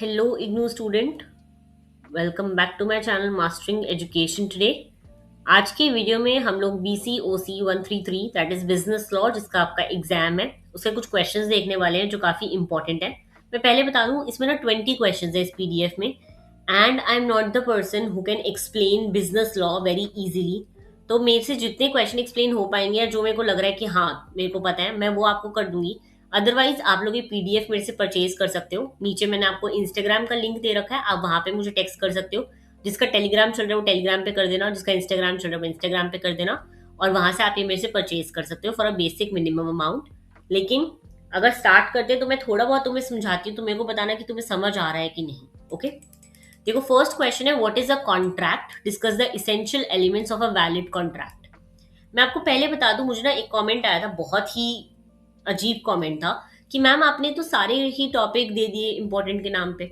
Hello, IGNU student. Welcome back to my channel Mastering Education today. आज की video में हम लोग BCOC 133 that is business law जिसका आपका एग्जाम है उसके कुछ क्वेश्चंस देखने वाले हैं जो काफी इंपॉर्टेंट है। मैं पहले बता दूं इसमें ना 20 क्वेश्चंस है इस पीडीएफ में and I am not the person who can explain business law very easily. तो मेरे से जितने क्वेश्चन एक्सप्लेन हो पाएंगे या जो मेरे को लग रहा है कि हाँ मेरे को पता है मैं वो आपको कर दूंगी। अदरवाइज आप लोग ये पीडीएफ मेरे से परचेज कर सकते हो। नीचे मैंने आपको इंस्टाग्राम का लिंक दे रखा है, आप वहां पे मुझे टेक्स्ट कर सकते हो। जिसका टेलीग्राम चल रहा है वो टेलीग्राम पे कर देना, और जिसका इंस्टाग्राम चल रहा है वो इंस्टाग्राम पे कर देना, और वहां से आप ये मेरे से परचेज कर सकते हो for a basic minimum amount. लेकिन अगर स्टार्ट करते हैं तो मैं थोड़ा बहुत तुम्हें समझाती हूँ, तो मेरे को बताना कि तुम्हें समझ आ रहा है कि नहीं। ओके देखो, फर्स्ट क्वेश्चन है what is a contract, discuss the essential elements of a valid contract. मैं आपको पहले बता दूं, मुझे ना एक कमेंट आया था, बहुत ही अजीब कमेंट था कि मैम आपने तो सारे ही टॉपिक दे दिए इंपॉर्टेंट के नाम पे,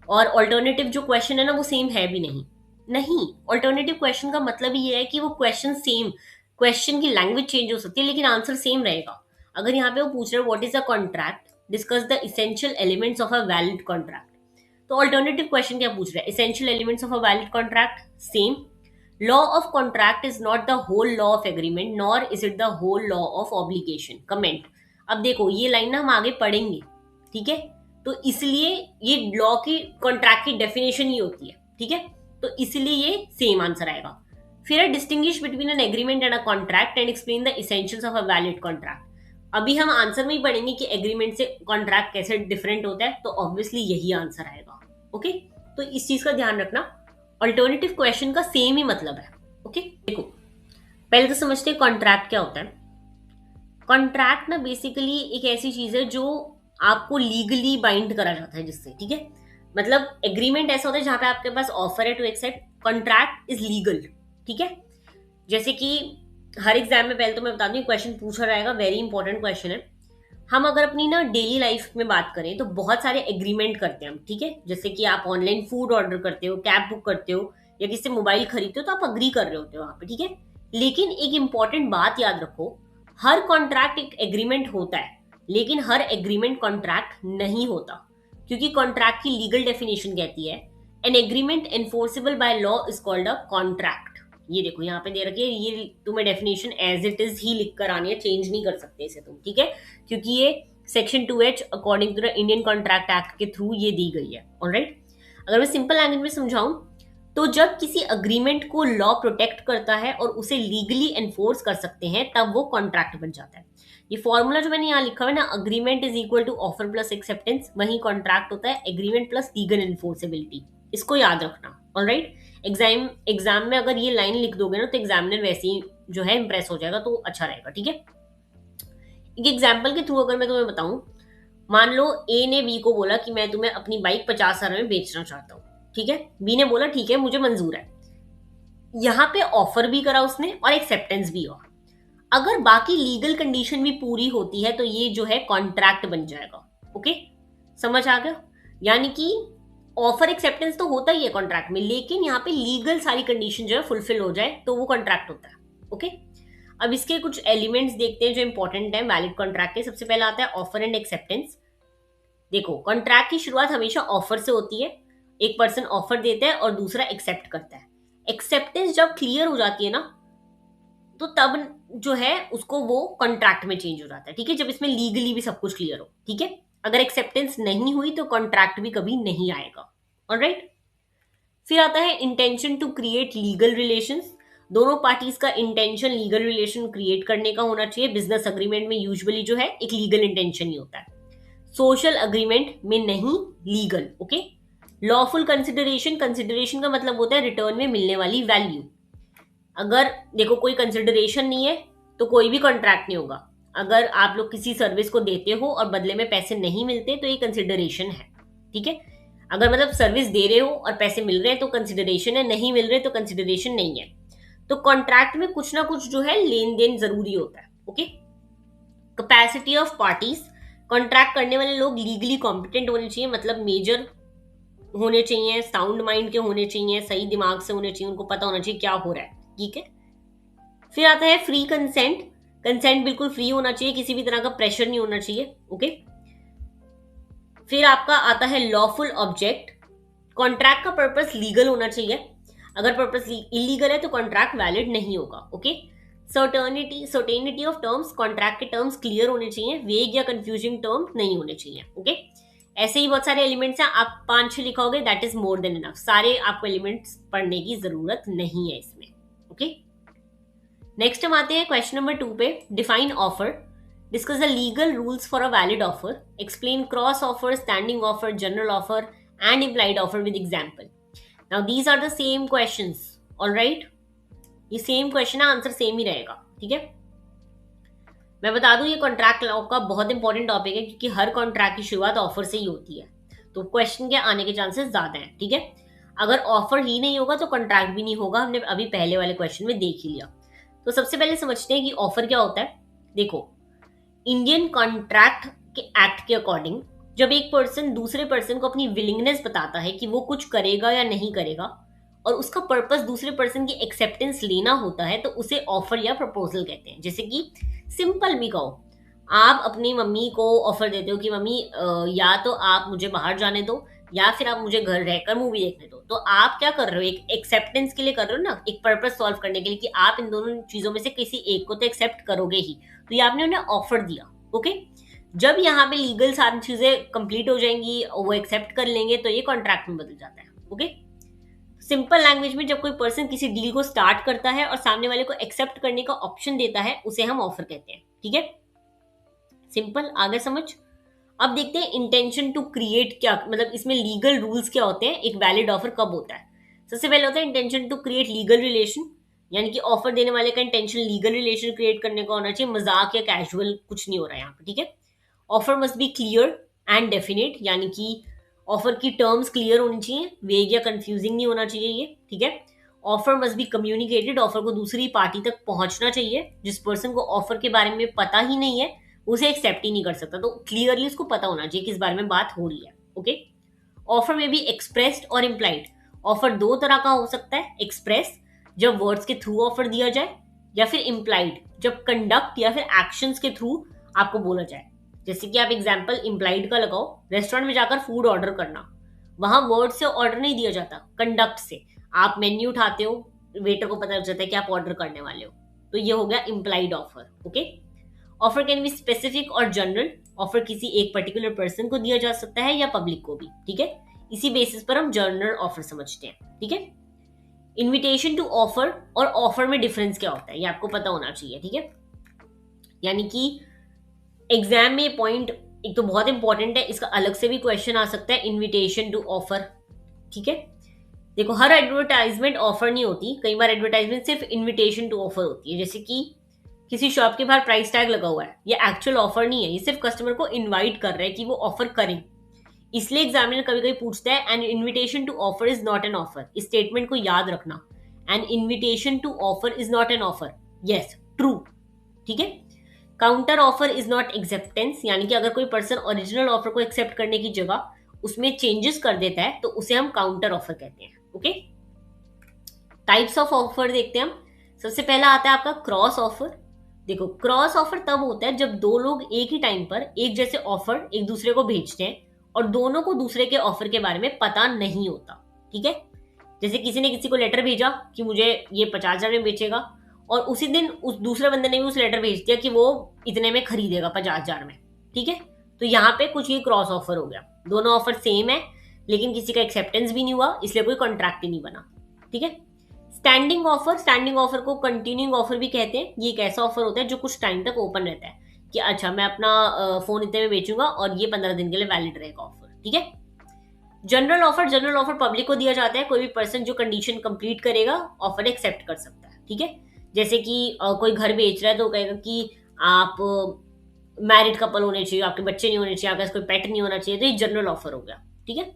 और ऑल्टरनेटिव जो क्वेश्चन है ना वो सेम है भी नहीं। नहीं, ऑल्टरनेटिव क्वेश्चन का मतलब ये है कि वो क्वेश्चन सेम, क्वेश्चन की लैंग्वेज चेंज हो सकती है लेकिन आंसर सेम रहेगा। अगर यहाँ पे वो पूछ रहे हैं what is a contract, discuss the essential elements of a valid contract, तो ऑल्टरनेटिव क्वेश्चन क्या पूछ रहा है? Essential elements of a valid contract same. Law of contract is not the whole law of agreement nor is it the whole law of obligation. Comment. अब देखो ये line ना हम आगे पढ़ेंगे, ठीक है? तो इसलिए ये लॉ की कॉन्ट्रैक्ट की डेफिनेशन ही होती है, ठीक है? तो इसलिए ये सेम आंसर आएगा। फिर distinguish between an agreement and a contract and explain the essentials of a valid contract. अभी हम आंसर में ही पढ़ेंगे कि एग्रीमेंट से कॉन्ट्रैक्ट कैसे डिफरेंट होता है, तो ऑब्वियसली यही आंसर आएगा। ओके, तो इस चीज का ध्यान रखना, अल्टरनेटिव क्वेश्चन का सेम ही मतलब है। ओके देखो, पहले तो समझते हैं कॉन्ट्रैक्ट क्या होता है। कॉन्ट्रैक्ट ना बेसिकली एक ऐसी चीज है जो आपको लीगली बाइंड करा जाता है जिससे, ठीक है? मतलब एग्रीमेंट ऐसा होता है जहां पे आपके पास ऑफर है to accept, contract is legal, ठीक है? जैसे कि हर एग्जाम में पहले तो मैं बता दूं क्वेश्चन पूछा जाएगा, वेरी इंपॉर्टेंट क्वेश्चन है। हम अगर अपनी ना डेली लाइफ में बात करें तो बहुत सारे एग्रीमेंट करते हैं हम, ठीक है? जैसे कि आप ऑनलाइन फूड ऑर्डर करते हो, कैब बुक करते हो, या किसी से मोबाइल खरीदते हो, तो आप अग्री कर रहे होते हो वहां पे, ठीक है? लेकिन एक इंपॉर्टेंट बात याद रखो, हर कॉन्ट्रैक्ट एक एग्रीमेंट होता है लेकिन हर एग्रीमेंट कॉन्ट्रैक्ट नहीं होता, क्योंकि कॉन्ट्रैक्ट की लीगल डेफिनेशन कहती है an agreement enforceable by law is called a contract. ये देखो यहाँ पे दे रखी है, ये तुम्हें डेफिनेशन एज इट इज ही लिख कर आनी है, चेंज नहीं कर सकते इसे तुम, ठीक है? क्योंकि ये section 2H according to the Indian contract act के थ्रू ये दी गई है। ऑलराइट, अगर मैं सिंपल लैंग्वेज में समझाऊं तो जब किसी अग्रीमेंट को लॉ प्रोटेक्ट करता है और उसे लीगली एनफोर्स कर सकते हैं तब वो कॉन्ट्रैक्ट बन जाता है। ये फॉर्मूला जो मैंने यहाँ लिखा है ना, agreement is equal to offer plus acceptance, वही कॉन्ट्रैक्ट होता है एग्रीमेंट प्लस लीगल एनफोर्सेबिलिटी। इसको याद रखना। ऑलराइट, एग्जाम में अगर ये लाइन लिख दोगे ना तो एग्जामिनर वैसे ही जो है इंप्रेस हो जाएगा, तो अच्छा रहेगा, ठीक है? एक एग्जाम्पल के थ्रू अगर मैं तुम्हें बताऊं, मान लो ए ने बी को बोला कि मैं तुम्हें अपनी बाइक 50,000 में बेचना चाहता हूँ, ठीक है? बी ने बोला ठीक है मुझे मंजूर है। यहाँ पे ऑफर भी करा उसने और एक्सेप्टेंस भी हुआ। अगर बाकी लीगल कंडीशन भी पूरी होती है तो ये जो है कॉन्ट्रैक्ट बन जाएगा। ओके, समझ आ गया? यानी कि ऑफर एक्सेप्टेंस तो होता ही है कॉन्ट्रैक्ट में, लेकिन यहाँ पे लीगल सारी कंडीशन जो है फुलफिल हो जाए तो वो कॉन्ट्रैक्ट होता है। ओके, अब इसके कुछ एलिमेंट्स देखते हैं जो इंपॉर्टेंट है वैलिड कॉन्ट्रैक्ट के। सबसे पहला आता है ऑफर एंड एक्सेप्टेंस। देखो, कॉन्ट्रैक्ट की शुरुआत हमेशा ऑफर से होती है, एक पर्सन ऑफर देता है और दूसरा एक्सेप्ट करता है। एक्सेप्टेंस जब क्लियर हो जाती है ना तो तब जो है उसको वो कॉन्ट्रैक्ट में चेंज हो जाता है, ठीक है? जब इसमें लीगली भी सब कुछ क्लियर हो, ठीक है? अगर एक्सेप्टेंस नहीं हुई तो कॉन्ट्रैक्ट भी कभी नहीं आएगा। ऑलराइट, फिर आता है intention to create legal relations. दोनों पार्टीज का इंटेंशन लीगल रिलेशन क्रिएट करने का होना चाहिए। बिजनेस अग्रीमेंट में यूजुअली जो है एक लीगल इंटेंशन ही होता है, सोशल अग्रीमेंट में नहीं, legal. Okay, lawful consideration, consideration का मतलब होता है रिटर्न में मिलने वाली वैल्यू। अगर देखो कोई कंसिडरेशन नहीं है तो कोई भी कॉन्ट्रैक्ट नहीं होगा। अगर आप लोग किसी सर्विस को देते हो और बदले में पैसे नहीं मिलते तो ये कंसिडरेशन है, ठीक है? अगर मतलब सर्विस दे रहे हो और पैसे मिल रहे हैं तो कंसिडरेशन है, नहीं मिल रहे तो कंसिडरेशन नहीं है। तो कॉन्ट्रैक्ट में कुछ ना कुछ जो है लेन देन जरूरी होता है। Okay, capacity of parties, contract करने वाले लोग लीगली कॉम्पिटेंट होने चाहिए, मतलब मेजर होने चाहिए, साउंड माइंड के होने चाहिए, सही दिमाग से होने चाहिए, उनको पता होना चाहिए क्या हो रहा है, ठीक है? फिर आता है फ्री कंसेंट। कंसेंट बिल्कुल फ्री होना चाहिए, किसी भी तरह का प्रेशर नहीं होना चाहिए। ओके, फिर आपका आता है लॉफुल ऑब्जेक्ट। कॉन्ट्रैक्ट का पर्पस लीगल होना चाहिए, अगर पर्पस इलीगल है तो कॉन्ट्रैक्ट वैलिड नहीं होगा। Okay. Certainty of terms, contract के टर्म्स क्लियर होने चाहिए, वेग या कंफ्यूजिंग टर्म्स नहीं होने चाहिए। ओके। ऐसे ही बहुत सारे एलिमेंट्स हैं, आप 5-6 लिखोगे that is more than enough, सारे आपको एलिमेंट्स पढ़ने की जरूरत नहीं है इसमें। ओके। नेक्स्ट हम आते हैं क्वेश्चन नंबर 2 पे। Define offer, discuss the legal rules for a valid offer, explain cross offer, standing offer, general offer and implied offer with example. Now these are the same questions, all right? ये same question है, answer same ही रहेगा। ठीक है, मैं बता दूं ये contract law का बहुत इंपॉर्टेंट टॉपिक है, क्योंकि हर कॉन्ट्रैक्ट की शुरुआत ऑफर से ही होती है, तो क्वेश्चन के आने के चांसेस ज्यादा हैं। ठीक है, अगर ऑफर ही नहीं होगा तो कॉन्ट्रैक्ट भी नहीं होगा, हमने अभी पहले वाले क्वेश्चन में देख ही लिया। तो सबसे पहले समझते हैं कि ऑफर क्या होता है। देखो, इंडियन कॉन्ट्रैक्ट के एक्ट के अकॉर्डिंग जब एक पर्सन दूसरे पर्सन को अपनी विलिंगनेस बताता है कि वो कुछ करेगा या नहीं करेगा, और उसका पर्पस दूसरे पर्सन की एक्सेप्टेंस लेना होता है, तो उसे ऑफर या प्रपोजल कहते हैं। जैसे कि सिंपल भी कहो, आप अपनी मम्मी को ऑफर देते हो कि मम्मी या तो आप मुझे बाहर जाने दो या फिर आप मुझे घर रहकर मूवी देखने दो, तो आप क्या कर रहे हो, एक एक्सेप्टेंस के लिए कर रहे हो ना, एक पर्पस सॉल्व करने के लिए कि आप इन दोनों चीजों में से किसी एक को तो एक्सेप्ट करोगे ही, तो ये आपने उन्हें ऑफर दिया। ओके। जब यहाँ पे लीगल सारी चीजें कंप्लीट हो जाएंगी, वो एक्सेप्ट कर लेंगे, तो ये कॉन्ट्रैक्ट में बदल जाता है। ओके। सिंपल लैंग्वेज में जब कोई पर्सन किसी डील को स्टार्ट करता है और सामने वाले को एक्सेप्ट करने का ऑप्शन देता है, उसे हम ऑफर कहते हैं। ठीक है, सिंपल, आगे समझ। अब देखते हैं इंटेंशन टू क्रिएट क्या, मतलब इसमें लीगल रूल्स क्या होते हैं, एक वैलिड ऑफर कब होता है। सबसे पहले होता है intention to create legal relation, यानी कि ऑफर देने वाले का इंटेंशन लीगल रिलेशन क्रिएट करने का होना चाहिए, मजाक या कैजुअल कुछ नहीं हो रहा है यहाँ पे। ठीक है, offer must be clear and definite, यानी कि ऑफर की टर्म्स क्लियर होनी चाहिए, वेग या कंफ्यूजिंग नहीं होना चाहिए ये। ठीक है, offer must be communicated, offer को दूसरी पार्टी तक पहुंचना चाहिए, जिस पर्सन को ऑफर के बारे में पता ही नहीं है उसे एक्सेप्ट ही नहीं कर सकता, तो क्लियरली उसको पता होना चाहिए किस बारे में बात हो रही है। ओके। ऑफर में भी एक्सप्रेस्ड और इम्प्लाइड, ऑफर दो तरह का हो सकता है, एक्सप्रेस जब वर्ड्स के थ्रू ऑफर दिया जाए, या फिर इम्प्लाइड जब कंडक्ट या फिर एक्शंस के थ्रू आपको बोला जाए। जैसे कि आप एग्जांपल इम्प्लाइड का लगाओ, रेस्टोरेंट में जाकर फूड ऑर्डर करना, वहां वर्ड से ऑर्डर नहीं दिया जाता, कंडक्ट से। आप मेन्यू उठाते हो, वेटर को पता चलता है कि आप ऑर्डर करने वाले हो, तो ये हो गया implied offer. Okay. Offer can be specific और जनरल, ऑफर किसी एक पर्टिकुलर पर्सन को दिया जा सकता है या पब्लिक को भी। ठीक है, इसी बेसिस पर हम जनरल ऑफर समझते हैं। ठीक है, इन्विटेशन टू ऑफर और ऑफर में डिफरेंस क्या होता है ये आपको पता होना चाहिए। ठीक है, यानी कि एग्जाम में पॉइंट एक तो बहुत इंपॉर्टेंट है, इसका अलग से भी क्वेश्चन आ सकता है, इन्विटेशन टू ऑफर। ठीक है, देखो हर एडवर्टाइजमेंट ऑफर नहीं होती, कई बार एडवर्टाइजमेंट सिर्फ इन्विटेशन टू ऑफर होती है। जैसे कि किसी शॉप के बाहर प्राइस टैग लगा हुआ है, ये एक्चुअल ऑफर नहीं है, ये सिर्फ कस्टमर को इनवाइट कर रहा है कि वो ऑफर करें। इसलिए एग्जामिनर कभी कभी पूछता है an invitation to offer is not an offer, इस स्टेटमेंट को याद रखना, an invitation to offer is not an offer, yes true. ठीक है, counter offer is not acceptance, यानी कि अगर कोई पर्सन ओरिजिनल ऑफर को एक्सेप्ट करने की जगह उसमें चेंजेस कर देता है तो उसे हम काउंटर ऑफर कहते हैं। ओके। टाइप्स ऑफ ऑफर देखते हैं हम। सबसे पहला आता है आपका क्रॉस ऑफर। देखो, क्रॉस ऑफर तब होता है जब दो लोग एक ही टाइम पर एक जैसे ऑफर एक दूसरे को भेजते हैं और दोनों को दूसरे के ऑफर के बारे में पता नहीं होता। ठीक है, जैसे किसी ने किसी को लेटर भेजा कि मुझे ये 50,000 में बेचेगा, और उसी दिन उस दूसरे बंदे ने भी उस लेटर भेज दिया कि वो इतने में खरीदेगा 50,000 में। ठीक है, तो यहाँ पे कुछ ये क्रॉस ऑफर हो गया, दोनों ऑफर सेम है लेकिन किसी का एक्सेप्टेंस भी नहीं हुआ, इसलिए कोई कॉन्ट्रैक्ट ही नहीं बना। ठीक है, स्टैंडिंग ऑफर, स्टैंडिंग ऑफर को कंटिन्यूइंग ऑफर भी कहते हैं। ये एक ऐसा ऑफर होता है जो कुछ टाइम तक ओपन रहता है कि अच्छा मैं अपना फोन इतने में बेचूंगा और ये 15 दिन के लिए वैलिड रहेगा ऑफर। ठीक है, general offer, general offer public को दिया जाता है, कोई भी पर्सन जो कंडीशन कंप्लीट करेगा ऑफर एक्सेप्ट कर सकता है। ठीक है, जैसे कि कोई घर बेच रहा है तो कहेगा कि आप मैरिड कपल होने चाहिए, आपके बच्चे नहीं होने चाहिए, आपके पास कोई पेट नहीं होना चाहिए, तो ये जनरल ऑफर हो गया। ठीक है,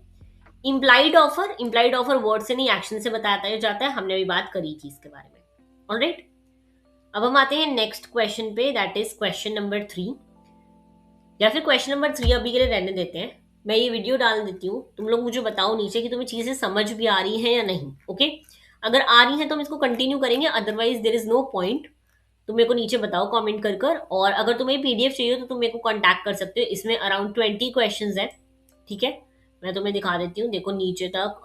implied offer, implied offer word से नहीं एक्शन से बताया जाता है, हमने अभी बात करी थी इसके बारे में। ऑलराइट, अब हम आते हैं नेक्स्ट क्वेश्चन पे, दैट इज क्वेश्चन नंबर 3, या फिर क्वेश्चन नंबर 3 अभी के लिए रहने देते हैं। मैं ये वीडियो डाल देती हूँ, तुम लोग मुझे बताओ नीचे कि तुम्हें चीजें समझ भी आ रही हैं या नहीं। ओके, अगर आ रही हैं तो हम इसको कंटिन्यू करेंगे, otherwise there is no point. तुम मेरे को नीचे बताओ कमेंट कर कर, और अगर तुम्हें पीडीएफ चाहिए तो तुम मेरे को कांटेक्ट कर सकते हो, इसमें अराउंड 20 क्वेश्चंस है, ठीक है, मैं तुम्हें दिखा देती हूँ, देखो नीचे तक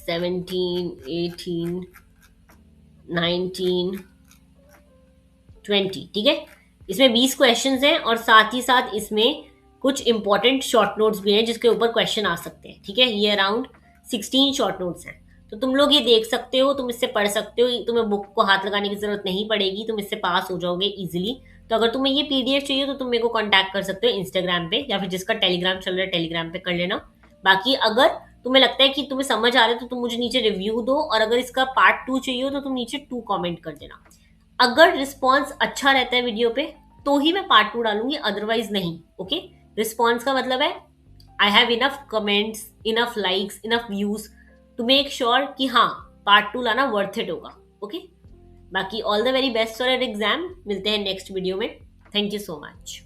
17, 18, 19, 20, ठीक है। इसमें 20 क्वेश्चंस हैं और साथ ही साथ इसमें कुछ इंपॉर्टेंट शॉर्ट नोट्स भी हैं जिसके ऊपर क्वेश्चन आ सकते हैं, ठीक है। ये अराउंड 16 शॉर्ट नोट्स हैं, तो तुम लोग ये देख सकते हो, तुम इससे पढ़ सकते हो, तुम्हें बुक को हाथ लगाने की जरूरत नहीं पड़ेगी, तुम इससे पास हो जाओगे इजिली। तो अगर तुम्हें ये पीडीएफ चाहिए तो तुम मेरे को कांटेक्ट कर सकते हो इंस्टाग्राम पे, या फिर जिसका टेलीग्राम चल रहा है टेलीग्राम पे कर लेना। बाकी अगर तुम्हें लगता है कि तुम्हें समझ आ रहा है तो तुम मुझे नीचे रिव्यू दो, और अगर इसका पार्ट 2 चाहिए हो तो तुम नीचे 2 कमेंट कर देना। अगर रिस्पॉन्स अच्छा रहता है वीडियो पे तो ही मैं पार्ट 2 डालूंगी, अदरवाइज नहीं। ओके, रिस्पॉन्स का मतलब है I have enough comments, enough likes, enough views to make sure कि हाँ पार्ट 2 लाना वर्थ इट होगा। ओके, बाकी all the very best for your exam, मिलते हैं नेक्स्ट वीडियो में। Thank you so much.